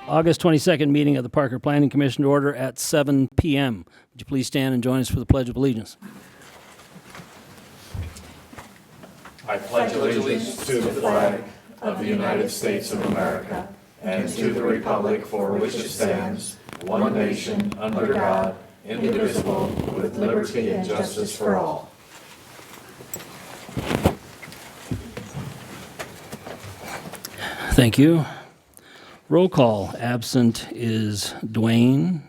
August 22nd meeting of the Parker Planning Commission to order at 7 p.m. Would you please stand and join us for the Pledge of Allegiance? I pledge allegiance to the flag of the United States of America and to the republic for which it stands, one nation, under God, indivisible, with liberty and justice for all. Thank you. Roll call. Absent is Dwayne.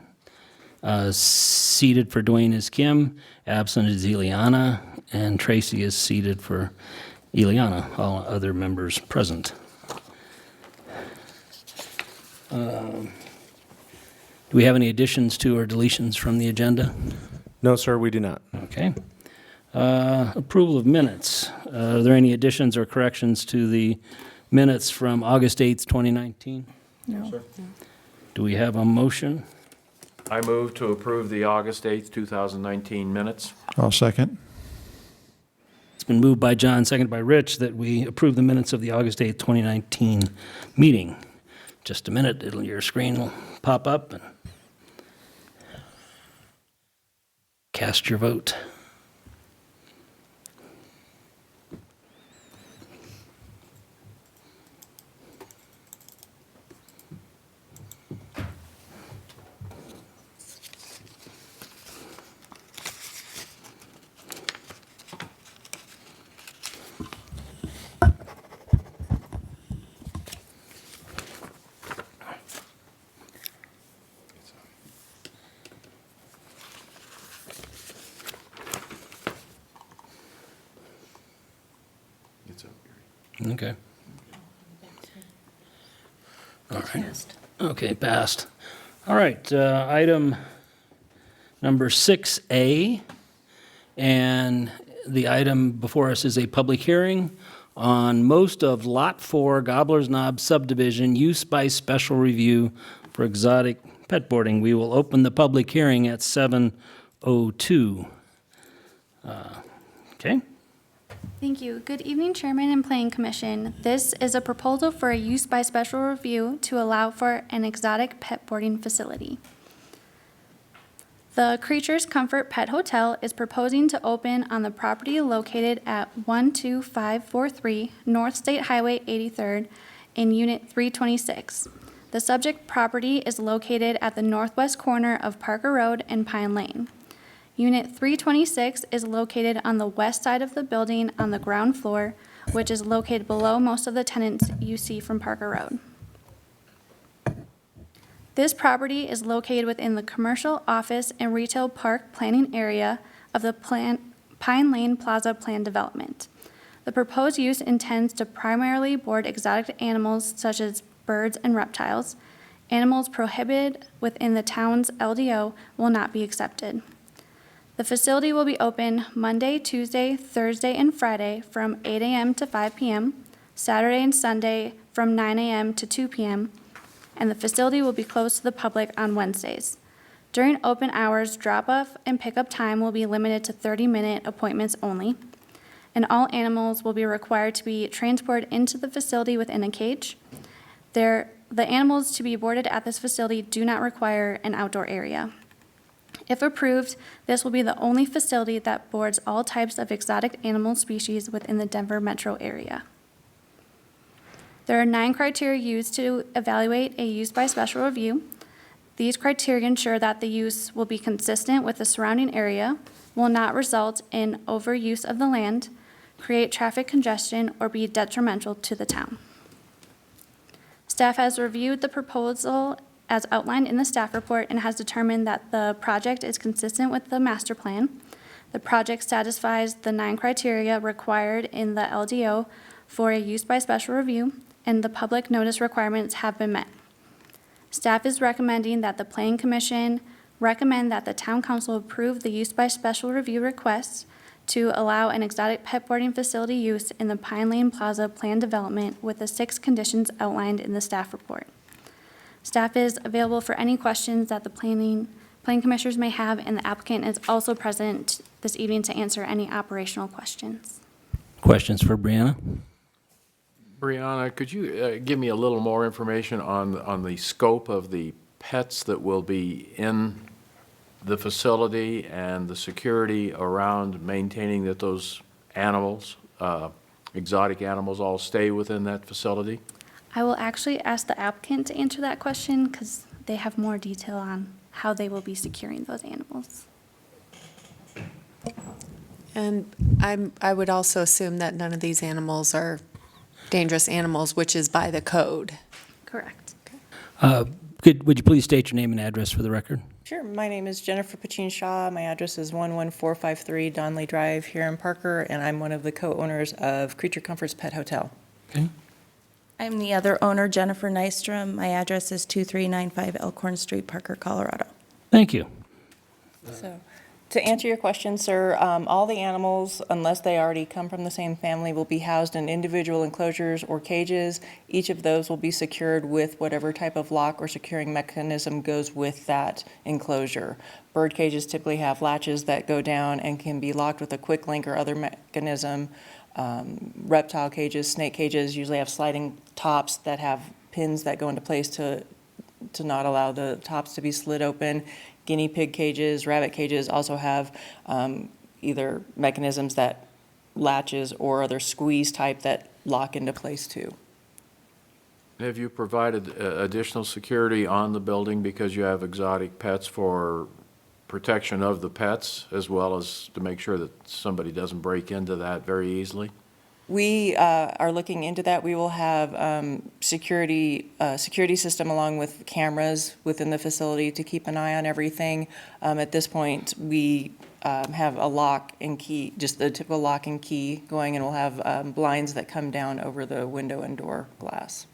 Seated for Dwayne is Kim. Absent is Eliana. And Tracy is seated for Eliana. All other members present. Do we have any additions to or deletions from the agenda? No, sir, we do not. Okay. Approval of minutes. Are there any additions or corrections to the minutes from August 8th, 2019? No. Sir. Do we have a motion? I move to approve the August 8th, 2019 minutes. I'll second. It's been moved by John, seconded by Rich, that we approve the minutes of the August 8th, 2019 meeting. Just a minute, your screen will pop up and cast your vote. Okay. All right. Okay, passed. All right, item number 6A, and the item before us is a public hearing on most of Lot 4 Goblers Nob subdivision use by special review for exotic pet boarding. We will open the public hearing at 7:02. Okay. Thank you. Good evening, Chairman and Planning Commission. This is a proposal for a use by special review to allow for an exotic pet boarding facility. The Creatures Comfort Pet Hotel is proposing to open on the property located at 12543 North State Highway 83rd in Unit 326. The subject property is located at the northwest corner of Parker Road and Pine Lane. Unit 326 is located on the west side of the building on the ground floor, which is located below most of the tenants you see from Parker Road. This property is located within the commercial, office, and retail park planning area of the Pine Lane Plaza Plan Development. The proposed use intends to primarily board exotic animals such as birds and reptiles. Animals prohibited within the town's LDO will not be accepted. The facility will be open Monday, Tuesday, Thursday, and Friday from 8 a.m. to 5 p.m., Saturday and Sunday from 9 a.m. to 2 p.m., and the facility will be closed to the public on Wednesdays. During open hours, drop-off and pickup time will be limited to 30-minute appointments only, and all animals will be required to be transported into the facility within a cage. The animals to be boarded at this facility do not require an outdoor area. If approved, this will be the only facility that boards all types of exotic animal species within the Denver metro area. There are 9 criteria used to evaluate a use by special review. These criteria ensure that the use will be consistent with the surrounding area, will not result in overuse of the land, create traffic congestion, or be detrimental to the town. Staff has reviewed the proposal as outlined in the staff report and has determined that the project is consistent with the master plan. The project satisfies the 9 criteria required in the LDO for a use by special review, and the public notice requirements have been met. Staff is recommending that the Planning Commission recommend that the Town Council approve the use by special review request to allow an exotic pet boarding facility use in the Pine Lane Plaza Plan Development with the 6 conditions outlined in the staff report. Staff is available for any questions that the planning commissioners may have, and the applicant is also present this evening to answer any operational questions. Questions for Brianna? Brianna, could you give me a little more information on the scope of the pets that will be in the facility and the security around maintaining that those animals, exotic animals, all stay within that facility? I will actually ask the applicant to answer that question because they have more detail on how they will be securing those animals. And I would also assume that none of these animals are dangerous animals, which is by the code. Correct. Would you please state your name and address for the record? Sure. My name is Jennifer Pachin Shaw. My address is 11453 Donley Drive here in Parker, and I'm one of the co-owners of Creature Comforts Pet Hotel. Okay. I'm the other owner, Jennifer Nystrom. My address is 2395 Elkhorn Street, Parker, Colorado. Thank you. So, to answer your question, sir, all the animals, unless they already come from the same family, will be housed in individual enclosures or cages. Each of those will be secured with whatever type of lock or securing mechanism goes with that enclosure. Bird cages typically have latches that go down and can be locked with a quick link or other mechanism. Reptile cages, snake cages usually have sliding tops that have pins that go into place to not allow the tops to be slid open. Guinea pig cages, rabbit cages also have either mechanisms that latches or other squeeze type that lock into place too. Have you provided additional security on the building because you have exotic pets for protection of the pets, as well as to make sure that somebody doesn't break into that very easily? We are looking into that. We will have security system along with cameras within the facility to keep an eye on everything. At this point, we have a lock and key, just the typical lock and key going, and we'll have blinds that come down over the window and door glass.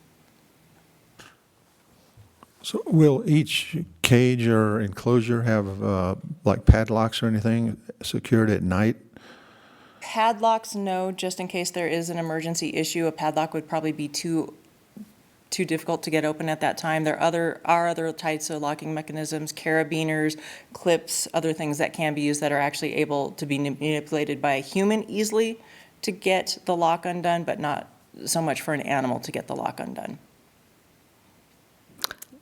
So will each cage or enclosure have like padlocks or anything secured at night? Padlocks, no, just in case there is an emergency issue. A padlock would probably be too difficult to get open at that time. There are other types of locking mechanisms, carabiners, clips, other things that can be used that are actually able to be manipulated by a human easily to get the lock undone, but not so much for an animal to get the lock undone.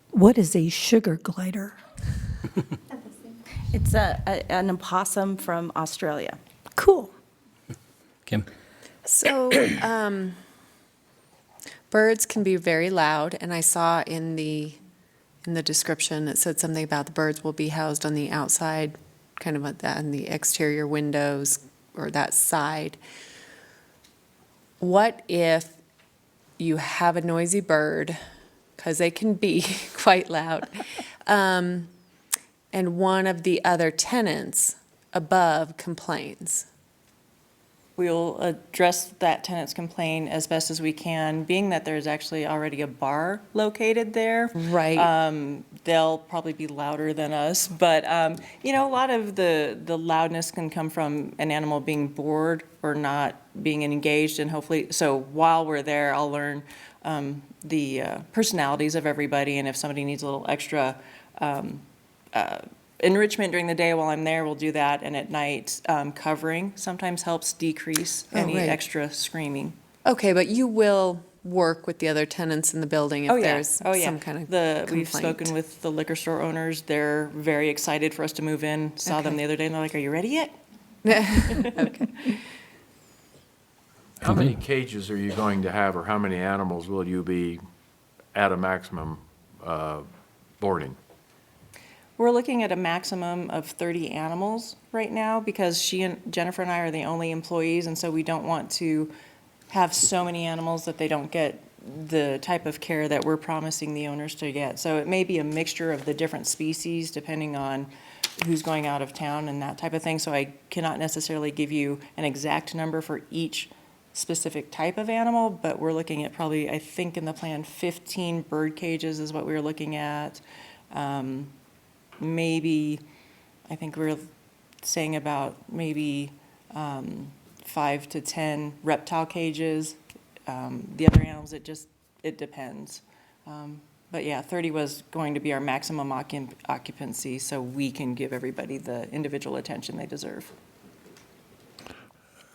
What is a sugar glider? It's an opossum from Australia. Cool. Kim? So, birds can be very loud, and I saw in the description, it said something about the birds will be housed on the outside, kind of on the exterior windows, or that side. What if you have a noisy bird, because they can be quite loud, and one of the other tenants above complains? We'll address that tenant's complaint as best as we can, being that there's actually already a bar located there. Right. They'll probably be louder than us, but, a lot of the loudness can come from an animal being bored or not being engaged, and hopefully, so while we're there, I'll learn the personalities of everybody, and if somebody needs a little extra enrichment during the day while I'm there, we'll do that, and at night, covering sometimes helps decrease any right. extra screaming. Okay, but you will work with the other tenants in the building if there's some kind of complaint? We've spoken with the liquor store owners. They're very excited for us to move in. Saw them the other day, and they're like, "Are you ready yet?" Okay. How many cages are you going to have, or how many animals will you be at a maximum boarding? We're looking at a maximum of 30 animals right now because Jennifer and I are the only employees, and so we don't want to have so many animals that they don't get the type of care that we're promising the owners to get. So it may be a mixture of the different species depending on who's going out of town and that type of thing. So I cannot necessarily give you an exact number for each specific type of animal, but we're looking at probably, I think in the plan, 15 bird cages is what we were looking at. Maybe, I think we're saying about maybe 5 to 10 reptile cages. The other animals, it depends. But yeah, 30 was going to be our maximum occupancy, so we can give everybody the individual attention they deserve.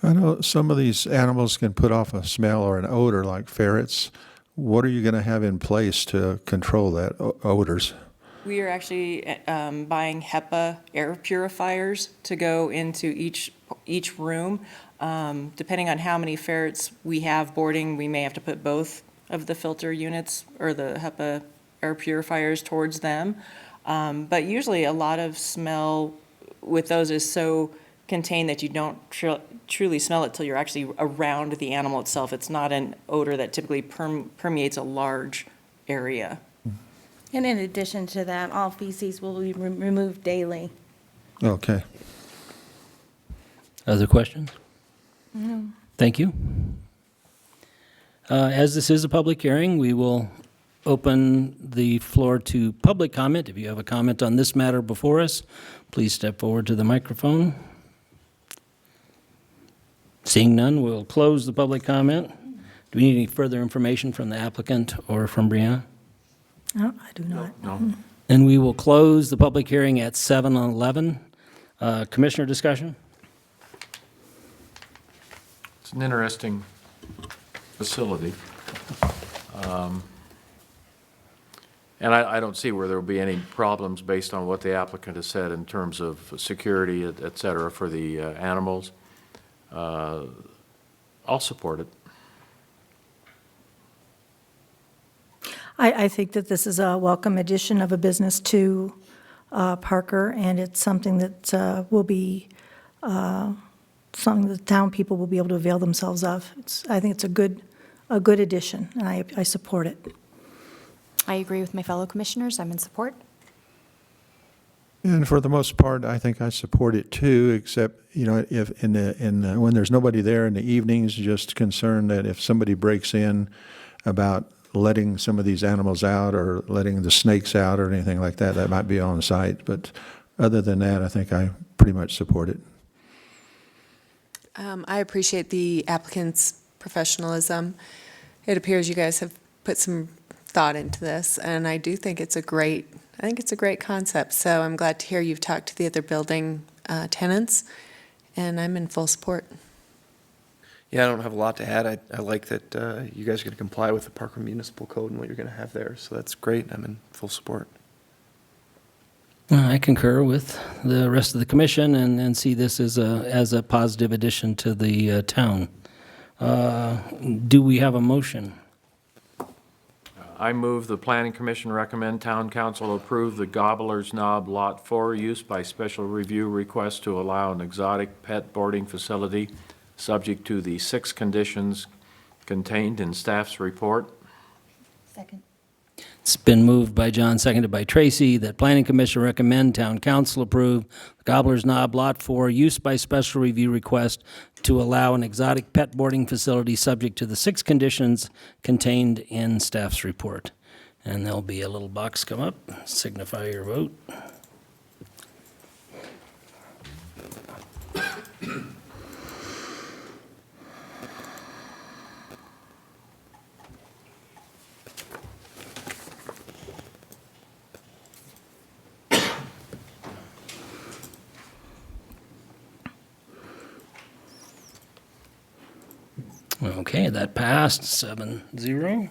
I know some of these animals can put off a smell or an odor like ferrets. What are you going to have in place to control that odors? We are actually buying HEPA air purifiers to go into each room. Depending on how many ferrets we have boarding, we may have to put both of the filter units or the HEPA air purifiers towards them. But usually a lot of smell with those is so contained that you don't truly smell it till you're actually around the animal itself. It's not an odor that typically permeates a large area. And in addition to that, all feces will be removed daily. Okay. Other questions? Thank you. As this is a public hearing, we will open the floor to public comment. If you have a comment on this matter before us, please step forward to the microphone. Seeing none, we'll close the public comment. Do we need any further information from the applicant or from Brianna? No, I do not. No. And we will close the public hearing at 7:11. Commissioner discussion? It's an interesting facility. And I don't see where there will be any problems based on what the applicant has said in terms of security, et cetera, for the animals. I'll support it. I think that this is a welcome addition of a business to Parker, and it's something that will be something that the town people will be able to avail themselves of. I think it's a good addition, and I support it. I agree with my fellow commissioners. I'm in support. And for the most part, I think I support it too, except, if when there's nobody there in the evenings, just concerned that if somebody breaks in about letting some of these animals out or letting the snakes out or anything like that, that might be on site. But other than that, I think I pretty much support it. I appreciate the applicant's professionalism. It appears you guys have put some thought into this, and I do think it's a great concept. So I'm glad to hear you've talked to the other building tenants, and I'm in full support. Yeah, I don't have a lot to add. I like that you guys are going to comply with the Parker Municipal Code and what you're going to have there, so that's great. I'm in full support. I concur with the rest of the commission and see this as a positive addition to the town. Do we have a motion? I move the Planning Commission recommend Town Council approve the Goblers Nob Lot 4 use by special review request to allow an exotic pet boarding facility subject to the 6 conditions contained in staff's report. Second. It's been moved by John, seconded by Tracy, that Planning Commission recommend Town Council approve the Goblers Nob Lot 4 use by special review request to allow an exotic pet boarding facility subject to the 6 conditions contained in staff's report. And there'll be a little box come up, signify your vote. Okay, that passed 7-0.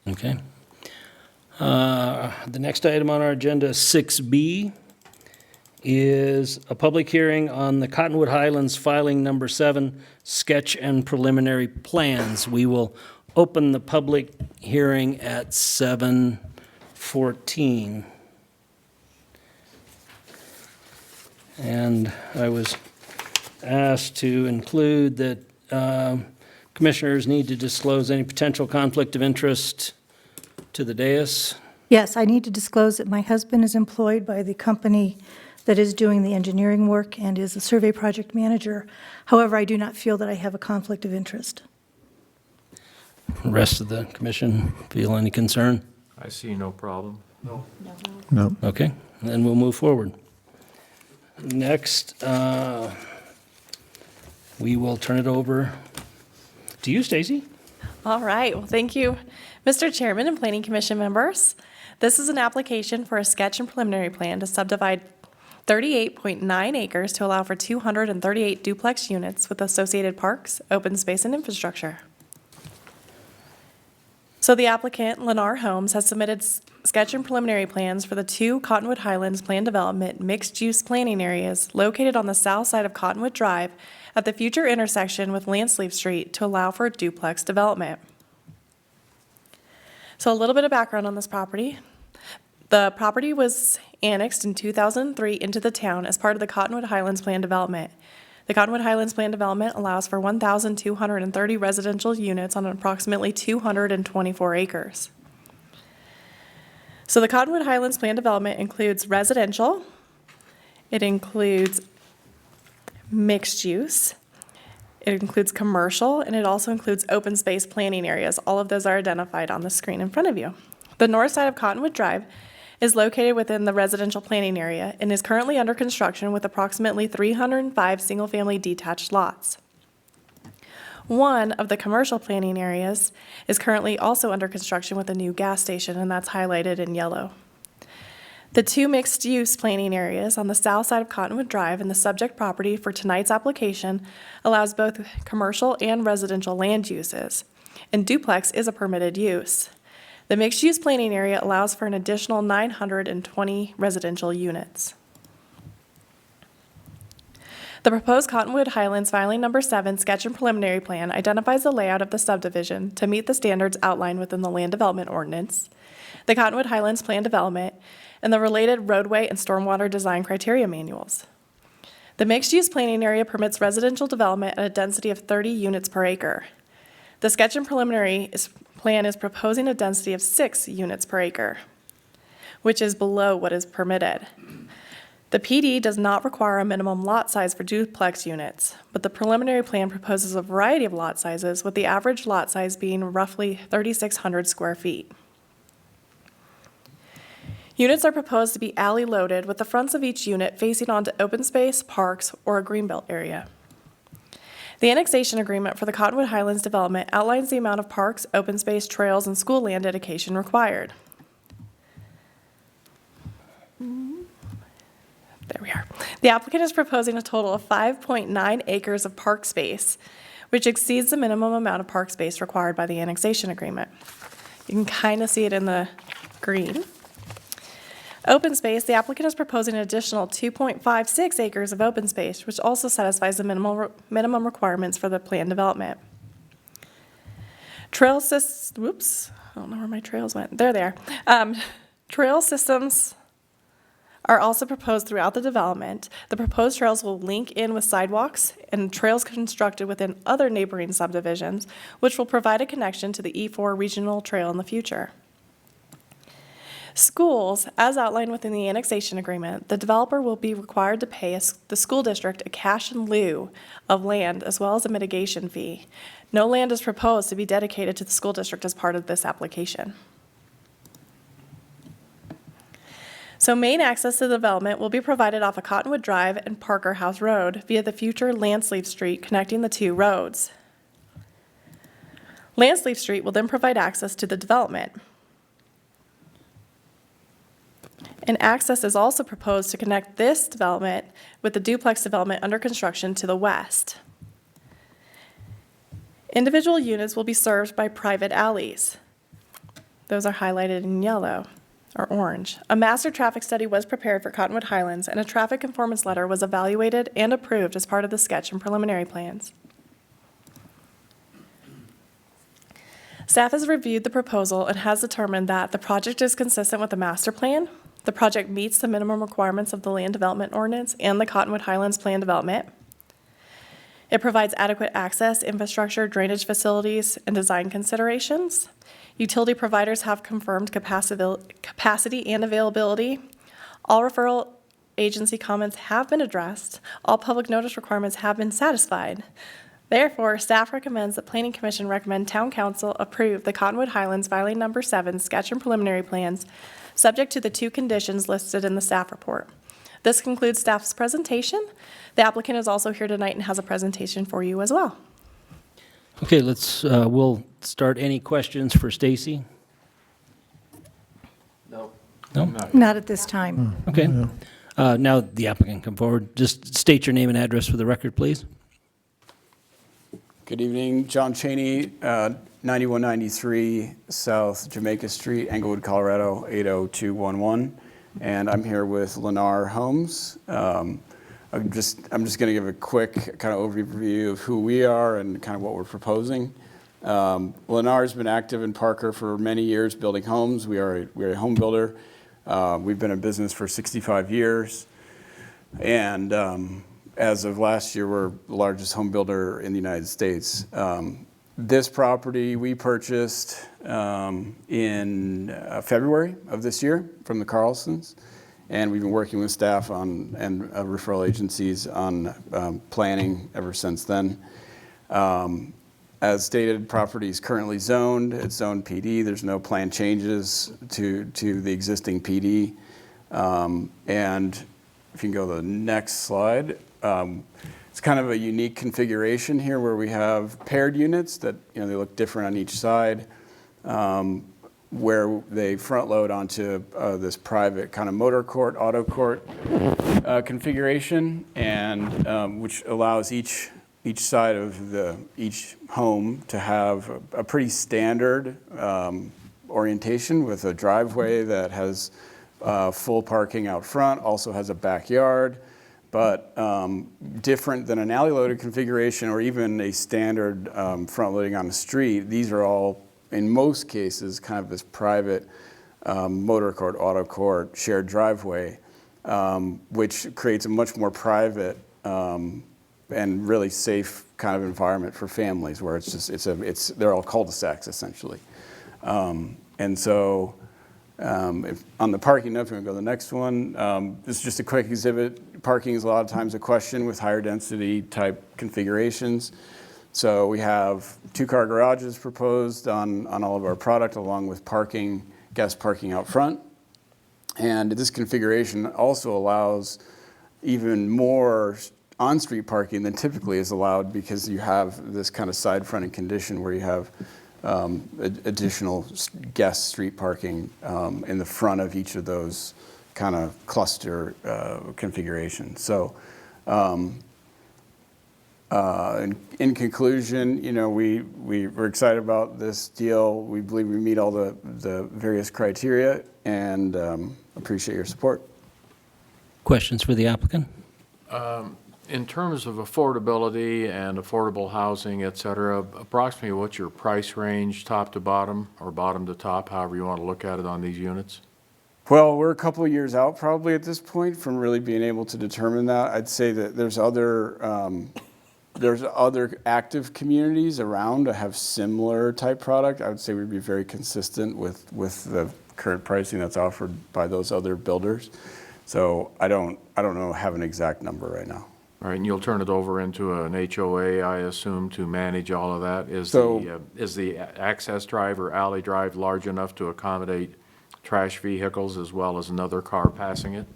Okay. The next item on our agenda, 6B, is a public hearing on the Cottonwood Highlands filing number 7, sketch and preliminary plans. We will open the public hearing at 7:14. And I was asked to include that commissioners need to disclose any potential conflict of interest to the dais. Yes, I need to disclose that my husband is employed by the company that is doing the engineering work and is a survey project manager. However, I do not feel that I have a conflict of interest. Rest of the commission feel any concern? I see no problem. No. Okay, then we'll move forward. Next, we will turn it over to you, Stacy. All right, well, thank you, Mr. Chairman and Planning Commission members. This is an application for a sketch and preliminary plan to subdivide 38.9 acres to allow for 238 duplex units with associated parks, open space, and infrastructure. So the applicant, Lennar Homes, has submitted sketch and preliminary plans for the 2 Cottonwood Highlands planned development mixed-use planning areas located on the south side of Cottonwood Drive at the future intersection with Landsleeve Street to allow for duplex development. So a little bit of background on this property. The property was annexed in 2003 into the town as part of the Cottonwood Highlands Plan Development. The Cottonwood Highlands Plan Development allows for 1,230 residential units on approximately 224 acres. So the Cottonwood Highlands Plan Development includes residential, it includes mixed use, it includes commercial, and it also includes open space planning areas. All of those are identified on the screen in front of you. The north side of Cottonwood Drive is located within the residential planning area and is currently under construction with approximately 305 single-family detached lots. One of the commercial planning areas is currently also under construction with a new gas station, and that's highlighted in yellow. The 2 mixed-use planning areas on the south side of Cottonwood Drive and the subject property for tonight's application allows both commercial and residential land uses, and duplex is a permitted use. The mixed-use planning area allows for an additional 920 residential units. The proposed Cottonwood Highlands Filing Number 7 Sketch and Preliminary Plan identifies the layout of the subdivision to meet the standards outlined within the Land Development Ordinance, the Cottonwood Highlands Plan Development, and the related roadway and stormwater design criteria manuals. The mixed-use planning area permits residential development at a density of 30 units per acre. The sketch and preliminary plan is proposing a density of 6 units per acre, which is below what is permitted. The PD does not require a minimum lot size for duplex units, but the preliminary plan proposes a variety of lot sizes, with the average lot size being roughly 3,600 square feet. Units are proposed to be alley loaded, with the fronts of each unit facing onto open space, parks, or a greenbelt area. The annexation agreement for the Cottonwood Highlands development outlines the amount of parks, open space, trails, and school land dedication required. There we are. The applicant is proposing a total of 5.9 acres of park space, which exceeds the minimum amount of park space required by the annexation agreement. You can kind of see it in the green. Open space, the applicant is proposing an additional 2.56 acres of open space, which also satisfies the minimum requirements for the planned development. Trail systems, whoops, I don't know where my trails went. There they are. Trail systems are also proposed throughout the development. The proposed trails will link in with sidewalks and trails constructed within other neighboring subdivisions, which will provide a connection to the E4 regional trail in the future. Schools, as outlined within the annexation agreement, the developer will be required to pay the school district a cash in lieu of land as well as a mitigation fee. No land is proposed to be dedicated to the school district as part of this application. So main access to the development will be provided off of Cottonwood Drive and Parker House Road via the future Landsleeve Street connecting the 2 roads. Landsleeve Street will then provide access to the development. And access is also proposed to connect this development with the duplex development under construction to the west. Individual units will be served by private alleys. Those are highlighted in yellow or orange. A master traffic study was prepared for Cottonwood Highlands, and a traffic conformance letter was evaluated and approved as part of the sketch and preliminary plans. Staff has reviewed the proposal and has determined that the project is consistent with the master plan. The project meets the minimum requirements of the Land Development Ordinance and the Cottonwood Highlands Plan Development. It provides adequate access, infrastructure, drainage facilities, and design considerations. Utility providers have confirmed capacity and availability. All referral agency comments have been addressed. All public notice requirements have been satisfied. Therefore, staff recommends that Planning Commission recommend Town Council approve the Cottonwood Highlands Filing Number 7 Sketch and Preliminary Plans, subject to the 2 conditions listed in the staff report. This concludes staff's presentation. The applicant is also here tonight and has a presentation for you as well. Okay, we'll start. Any questions for Stacy? No? Not at this time. Okay. Now the applicant come forward. Just state your name and address for the record, please. Good evening, John Cheney, 9193 South Jamaica Street, Englewood, Colorado, 80211. And I'm here with Lennar Homes. I'm just going to give a quick kind of overview of who we are and kind of what we're proposing. Lennar has been active in Parker for many years building homes. We're a home builder. We've been in business for 65 years. And as of last year, we're the largest home builder in the United States. This property we purchased in February of this year from the Carlsons, and we've been working with staff and referral agencies on planning ever since then. As stated, property is currently zoned. It's zoned PD. There's no planned changes to the existing PD. And if you can go to the next slide. It's kind of a unique configuration here where we have paired units that, they look different on each side, where they front load onto this private kind of motor court, auto court configuration, and which allows each side of each home to have a pretty standard orientation with a driveway that has full parking out front, also has a backyard. But different than an alley-loaded configuration or even a standard front-loading on the street, these are all, in most cases, kind of this private motor court, auto court, shared driveway, which creates a much more private and really safe kind of environment for families, where they're all cul-de-sacs essentially, and so. On the parking, if we go to the next one, this is just a quick exhibit. Parking is a lot of times a question with higher density type configurations. So we have 2-car garages proposed on all of our product, along with guest parking out front. And this configuration also allows even more on-street parking than typically is allowed, because you have this kind of side fronting condition where you have additional guest street parking in the front of each of those kind of cluster configurations. So in conclusion, we're excited about this deal. We believe we meet all the various criteria, and appreciate your support. Questions for the applicant? In terms of affordability and affordable housing, et cetera, approximately what's your price range, top to bottom or bottom to top, however you want to look at it on these units? Well, we're a couple of years out probably at this point from really being able to determine that. I'd say that there's other active communities around that have similar type product. I would say we'd be very consistent with the current pricing that's offered by those other builders. So I don't have an exact number right now. All right, and you'll turn it over into an HOA, I assume, to manage all of that? Is the access drive or alley drive large enough to accommodate trash vehicles as well as another car passing it?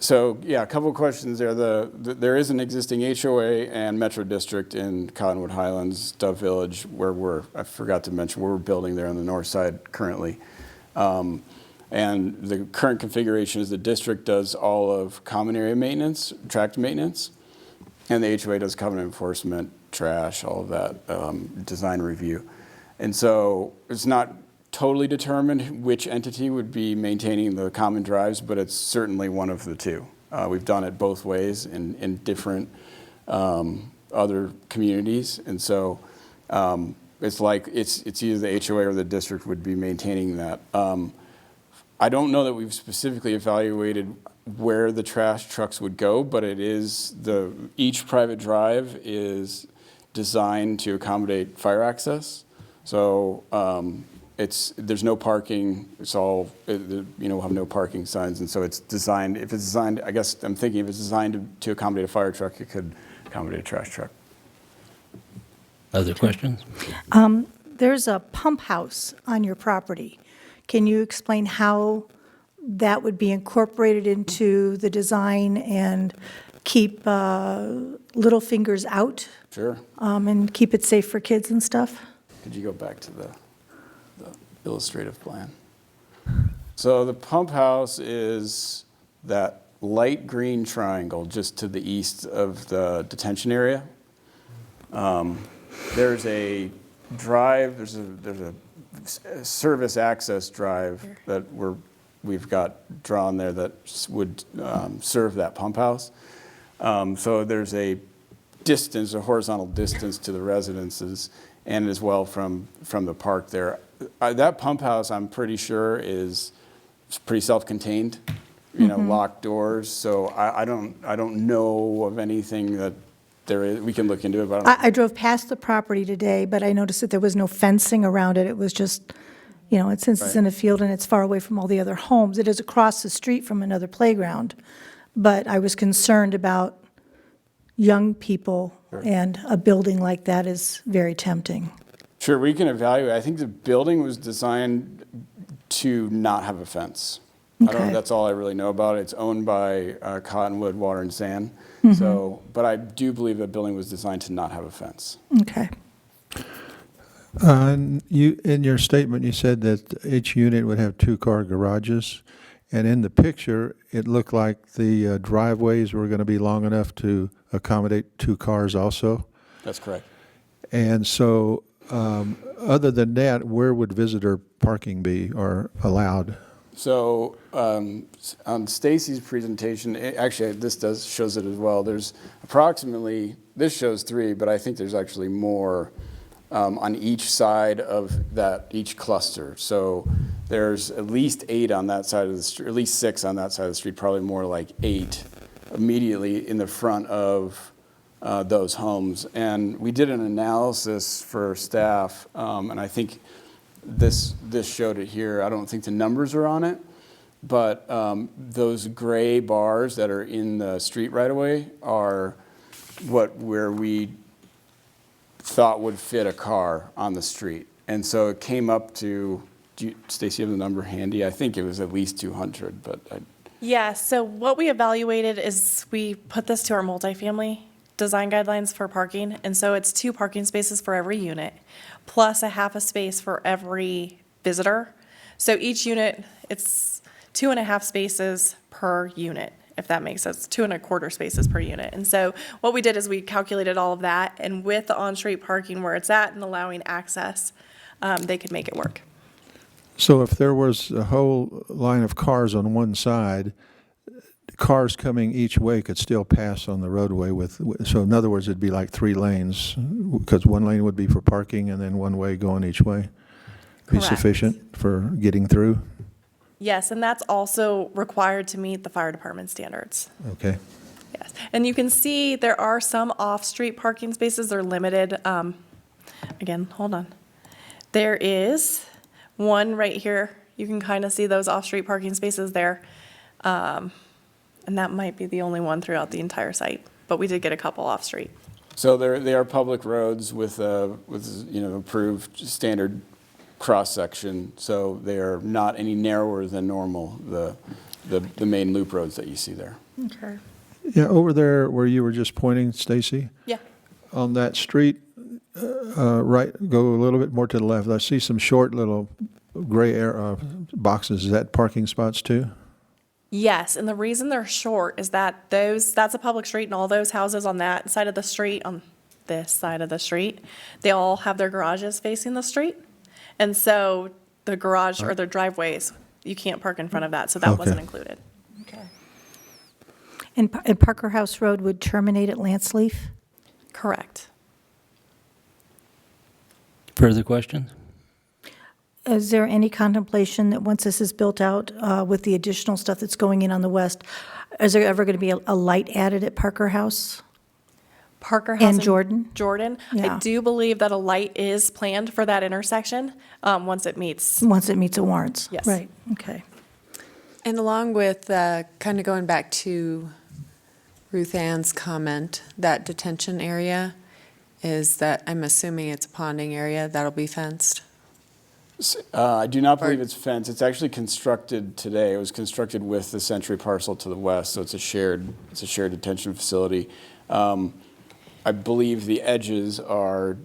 So, yeah, a couple of questions there. There is an existing HOA and Metro District in Cottonwood, Highlands, Dove Village, where I forgot to mention, we're building there on the north side currently. And the current configuration is the district does all of common area maintenance, tract maintenance, and the HOA does covenant enforcement, trash, all of that, design review. And so it's not totally determined which entity would be maintaining the common drives, but it's certainly one of the two. We've done it both ways in different other communities. And so it's either the HOA or the district would be maintaining that. I don't know that we've specifically evaluated where the trash trucks would go, but each private drive is designed to accommodate fire access. So there's no parking. We'll have no parking signs, and so it's designed. If it's designed, I guess I'm thinking if it's designed to accommodate a fire truck, it could accommodate a trash truck. Other questions? There's a pump house on your property. Can you explain how that would be incorporated into the design and keep little fingers out Sure. and keep it safe for kids and stuff? Could you go back to the illustrative plan? So the pump house is that light green triangle just to the east of the detention area. There's a drive, there's a service access drive that we've got drawn there that would serve that pump house. So there's a distance, a horizontal distance to the residences, and as well from the park there. That pump house, I'm pretty sure, is pretty self-contained, locked doors. So I don't know of anything that there is. We can look into it. But I drove past the property today, but I noticed that there was no fencing around it. It was just, since it's in a field and it's far away from all the other homes, it is across the street from another playground. But I was concerned about young people, and a building like that is very tempting. Sure, we can evaluate. I think the building was designed to not have a fence. Okay. That's all I really know about it. It's owned by Cottonwood Water and Sand. So, but I do believe the building was designed to not have a fence. Okay. You, in your statement, you said that each unit would have 2-car garages, and in the picture, it looked like the driveways were going to be long enough to accommodate 2 cars also. That's correct. And so, other than that, where would visitor parking be or allowed? So on Stacy's presentation, actually this shows it as well. There's approximately, this shows 3, but I think there's actually more on each side of each cluster. So there's at least 8 on that side of the street, at least 6 on that side of the street, probably more like 8 immediately in the front of those homes. And we did an analysis for staff, and I think this showed it here. I don't think the numbers are on it, but those gray bars that are in the street right away are where we thought would fit a car on the street. And so it came up to, Stacy, have the number handy? I think it was at least 200, but Yeah, so what we evaluated is we put this to our multifamily design guidelines for parking, and so it's 2 parking spaces for every unit, plus a half a space for every visitor. So each unit, it's 2.5 spaces per unit, if that makes sense, 2.25 spaces per unit. And so what we did is we calculated all of that, and with the on-street parking where it's at and allowing access, they could make it work. So if there was a whole line of cars on one side, cars coming each way could still pass on the roadway so in other words, it'd be like 3 lanes, because 1 lane would be for parking and then 1 way going each way. Be Correct. sufficient for getting through? Yes, and that's also required to meet the fire department standards. Okay. Yes, and you can see there are some off-street parking spaces. They're limited. Again, hold on. There is one right here. You can kind of see those off-street parking spaces there. And that might be the only one throughout the entire site, but we did get a couple off-street. so they are public roads with approved standard cross-section, so they are not any narrower than normal, the main loop roads that you see there. Okay. Yeah, over there where you were just pointing, Stacy, Yeah. on that street, right, go a little bit more to the left. I see some short little gray boxes. Is that parking spots too? Yes, and the reason they're short is that that's a public street, and all those houses on that side of the street, on this side of the street, they all have their garages facing the street. And so the garage or their driveways, you can't park in front of that, so that wasn't included. Okay. And Parker House Road would terminate at Lance Leaf? Correct. Further questions? Is there any contemplation that once this is built out with the additional stuff that's going in on the west, is there ever going to be a light added at Parker House? Parker House And Jordan? Jordan. Yeah. I do believe that a light is planned for that intersection once it meets. Once it meets the warrants? Yes. Right, okay. And along with, kind of going back to Ruth Ann's comment, that detention area is that, I'm assuming it's a ponding area, that'll be fenced? I do not believe it's fenced. It's actually constructed today. It was constructed with the Century parcel to the west, so it's a shared detention facility. I believe the edges are,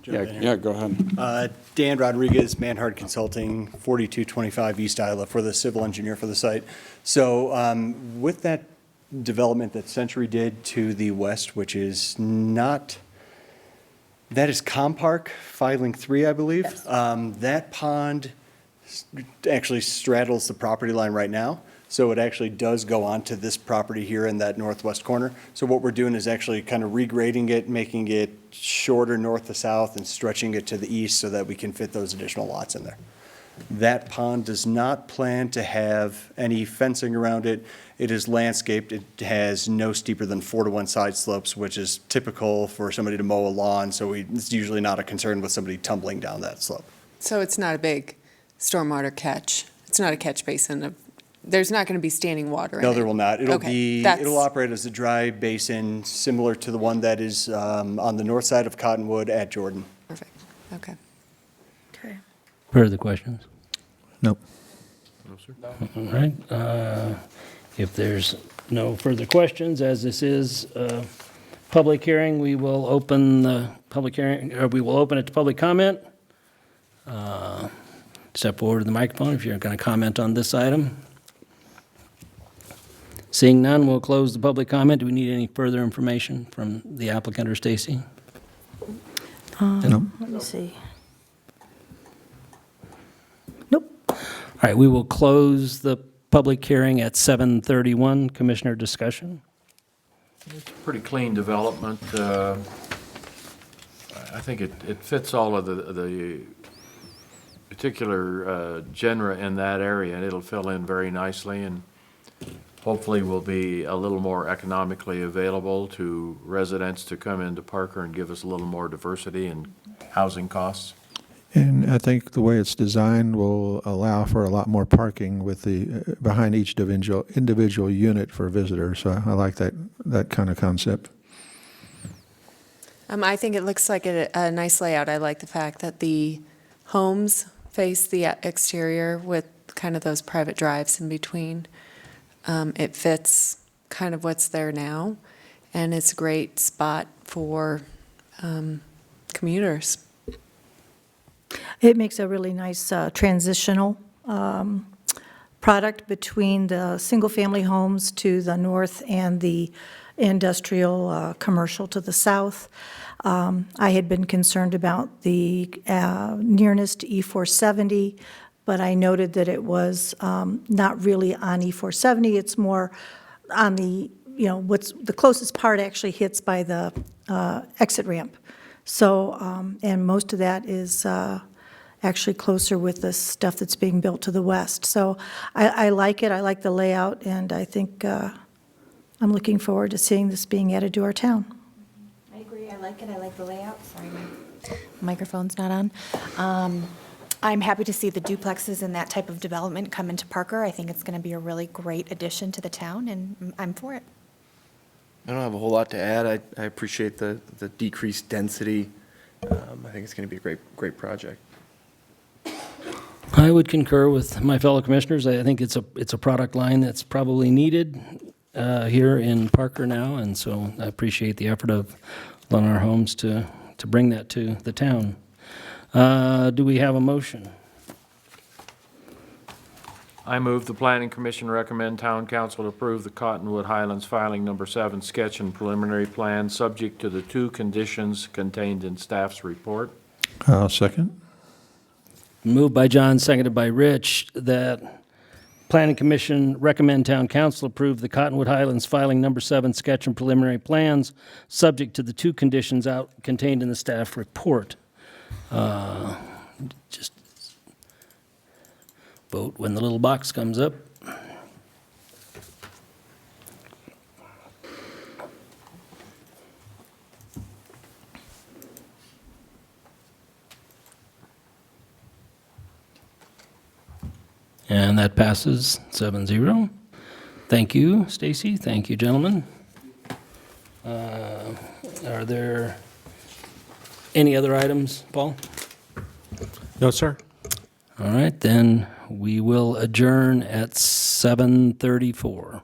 yeah, go ahead. Dan Rodriguez, Manhard Consulting, 4225 East Isla, for the civil engineer for the site. So with that development that Century did to the west, which is not, that is Compark Filing 3, I believe. Yes. That pond actually straddles the property line right now. So it actually does go onto this property here in that northwest corner. So what we're doing is actually kind of regrading it, making it shorter north to south and stretching it to the east so that we can fit those additional lots in there. That pond does not plan to have any fencing around it. It is landscaped. It has no steeper than 4-to-1 side slopes, which is typical for somebody to mow a lawn. So it's usually not a concern with somebody tumbling down that slope. So it's not a big stormwater catch? It's not a catch basin? There's not going to be standing water in it? No, there will not. Okay, It'll operate as a dry basin similar to the one that is on the north side of Cottonwood at Jordan. Perfect, okay. Okay. Further questions? Nope. No, sir. All right. If there's no further questions, as this is a public hearing, we will open the public hearing, or we will open it to public comment. Step forward to the microphone if you're going to comment on this item. Seeing none, we'll close the public comment. Do we need any further information from the applicant or Stacy? No. Let me see. Nope. All right, we will close the public hearing at 7:31. Commissioner discussion? It's a pretty clean development. I think it fits all of the particular genre in that area, and it'll fill in very nicely, and hopefully will be a little more economically available to residents to come into Parker and give us a little more diversity in housing costs. And I think the way it's designed will allow for a lot more parking with the, behind each individual unit for visitors. So I like that kind of concept. I think it looks like a nice layout. I like the fact that the homes face the exterior with kind of those private drives in between. It fits kind of what's there now, and it's a great spot for commuters. It makes a really nice transitional product between the single-family homes to the north and the industrial commercial to the south. I had been concerned about the nearness to E470, but I noted that it was not really on E470. It's more on the, what's the closest part actually hits by the exit ramp. So, and most of that is actually closer with the stuff that's being built to the west. So I like it. I like the layout, and I think I'm looking forward to seeing this being added to our town. I agree. I like it. I like the layout. Sorry, my microphone's not on. I'm happy to see the duplexes and that type of development come into Parker. I think it's going to be a really great addition to the town, and I'm for it. I don't have a whole lot to add. I appreciate the decreased density. I think it's going to be a great project. I would concur with my fellow commissioners. I think it's a product line that's probably needed here in Parker now, and so I appreciate the effort of Lennar Homes to bring that to the town. Do we have a motion? I move the Planning Commission recommend Town Council approve the Cottonwood Highlands filing number 7 sketch and preliminary plan, subject to the 2 conditions contained in staff's report. I'll second. Moved by John, seconded by Rich, that Planning Commission recommend Town Council approve the Cottonwood Highlands filing number 7 sketch and preliminary plans, subject to the 2 conditions contained in the staff report. Just vote when the little box comes up. And that passes 7-0. Thank you, Stacy. Thank you, gentlemen. Are there any other items, Paul? No, sir. All right, then we will adjourn at 7:34.